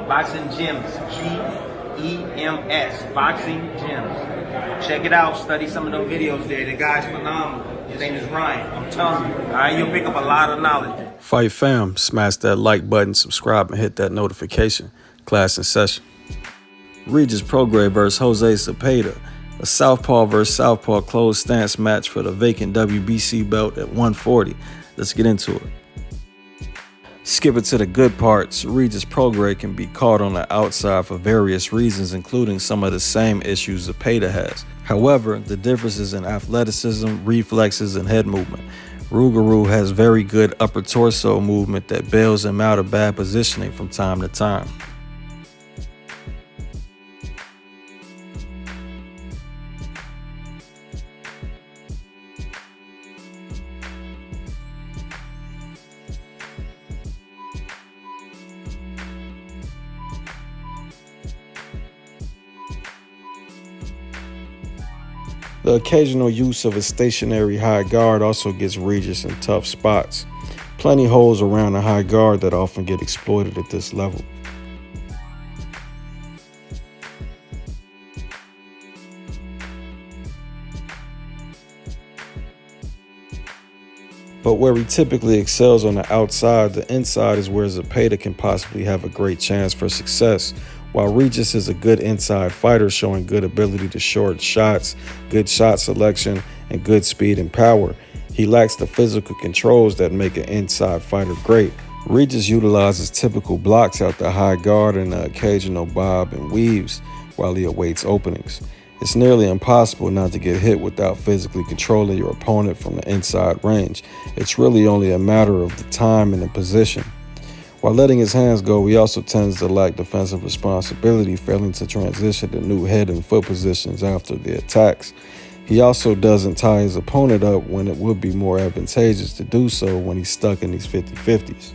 Boxing Gyms, G-E-M-S, Boxing Gyms. Check it out, study some of them videos there. The guy's phenomenal. His name is Ryan. I'm telling you, all right, you'll pick up a lot of knowledge there. Fight fam, smash that like button, subscribe, and hit that notification. Class in session. Regis Prograis versus Jose Zepeda, a southpaw versus southpaw closed stance match for the vacant WBC belt at 140. Let's get into it. Skipping to the good parts, Regis Prograis can be caught on the outside for various reasons, including some of the same issues Zepeda has. However, the differences in athleticism, reflexes, and head movement. Rougarou has very good upper torso movement that bails him out of bad positioning from time to time. The occasional use of a stationary high guard also gets Regis in tough spots. Plenty holes around the high guard that often get exploited at this level. But where he typically excels on the outside, the inside is where Zepeda can possibly have a great chance for success. While Regis is a good inside fighter showing good ability to short shots, good shot selection, and good speed and power, he lacks the physical controls that make an inside fighter great. Regis utilizes typical blocks out the high guard and the occasional bob and weaves while he awaits openings. It's nearly impossible not to get hit without physically controlling your opponent from the inside range. It's really only a matter of the time and the position. While letting his hands go, he also tends to lack defensive responsibility, failing to transition to new head and foot positions after the attacks. He also doesn't tie his opponent up when it would be more advantageous to do so when he's stuck in these 50-50s.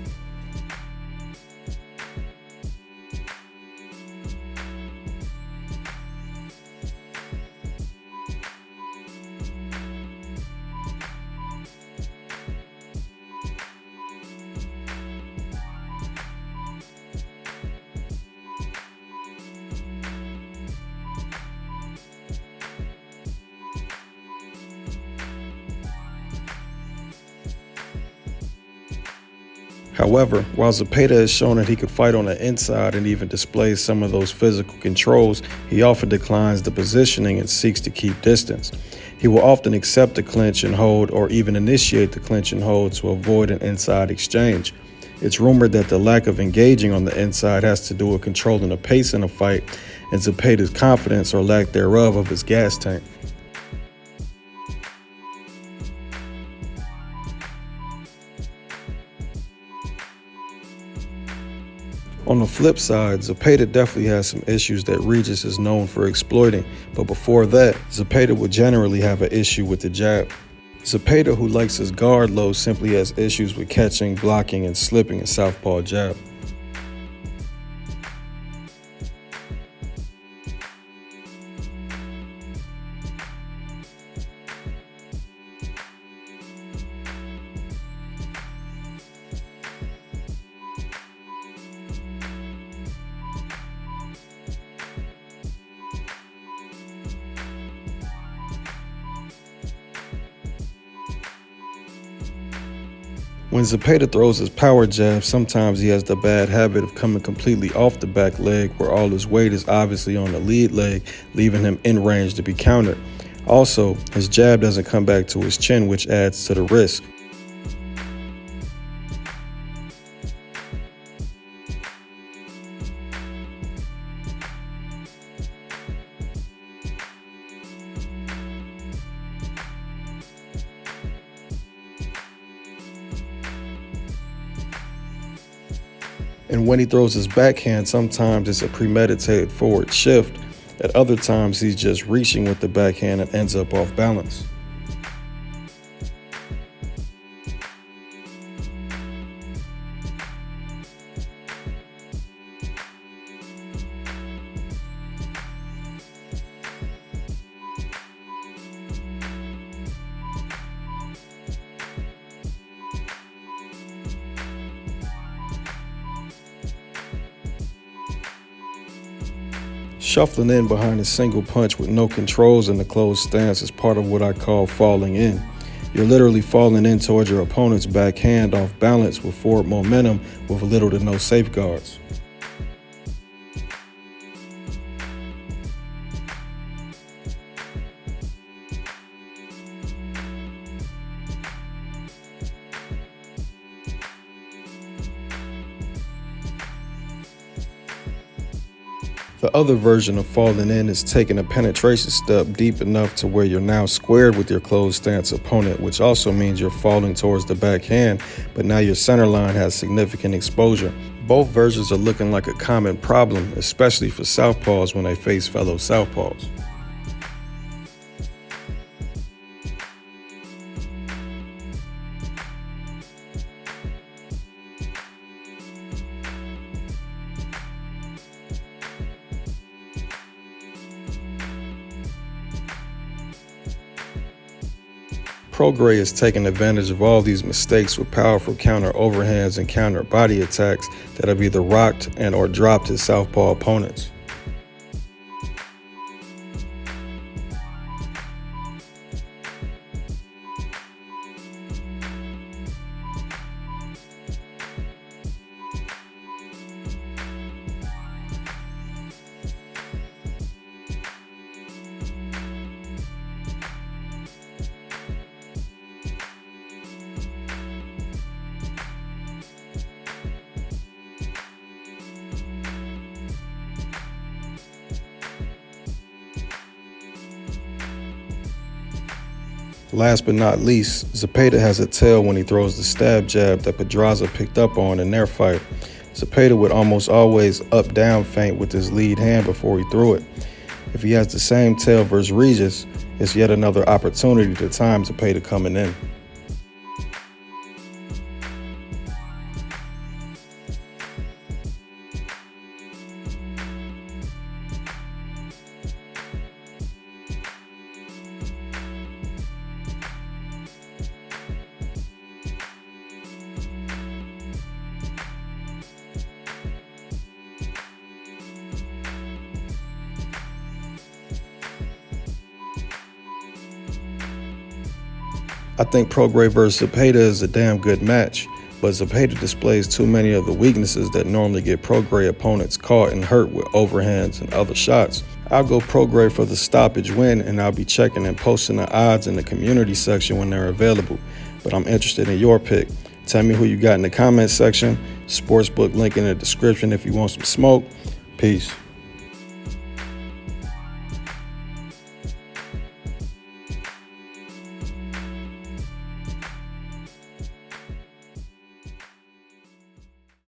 However, while Zepeda has shown that he could fight on the inside and even displays some of those physical controls, he often declines the positioning and seeks to keep distance. He will often accept the clinch and hold or even initiate the clinch and hold to avoid an inside exchange. It's rumored that the lack of engaging on the inside has to do with controlling the pace in a fight and Zepeda's confidence or lack thereof of his gas tank. On the flip side, Zepeda definitely has some issues that Regis is known for exploiting, but before that, Zepeda would generally have an issue with the jab. Zepeda, who likes his guard low, simply has issues with catching, blocking, and slipping a southpaw jab. When Zepeda throws his power jab, sometimes he has the bad habit of coming completely off the back leg where all his weight is obviously on the lead leg, leaving him in range to be countered. Also, his jab doesn't come back to his chin, which adds to the risk. And when he throws his backhand, sometimes it's a premeditated forward shift. At other times, he's just reaching with the backhand and ends up off balance. Shuffling in behind a single punch with no controls in the closed stance is part of what I call falling in. You're literally falling in towards your opponent's backhand off balance with forward momentum with little to no safeguards. The other version of falling in is taking a penetration step deep enough to where you're now squared with your closed stance opponent, which also means you're falling towards the backhand, but now your center line has significant exposure. Both versions are looking like a common problem, especially for southpaws when they face fellow southpaws. Prograis is taking advantage of all these mistakes with powerful counter overhands and counter body attacks that have either rocked and or dropped his southpaw opponents. Last but not least, Zepeda has a tail when he throws the stab jab that Pedraza picked up on in their fight. Zepeda would almost always up-down feint with his lead hand before he threw it. If he has the same tail versus Regis, it's yet another opportunity to time Zepeda coming in. I think Prograis versus Zepeda is a damn good match, but Zepeda displays too many of the weaknesses that normally get Prograis opponents caught and hurt with overhands and other shots. I'll go Prograis for the stoppage win, and I'll be checking and posting the odds in the community section when they're available. But I'm interested in your pick. Tell me who you got in the comments section. Sportsbook link in the description if you want some smoke. Peace.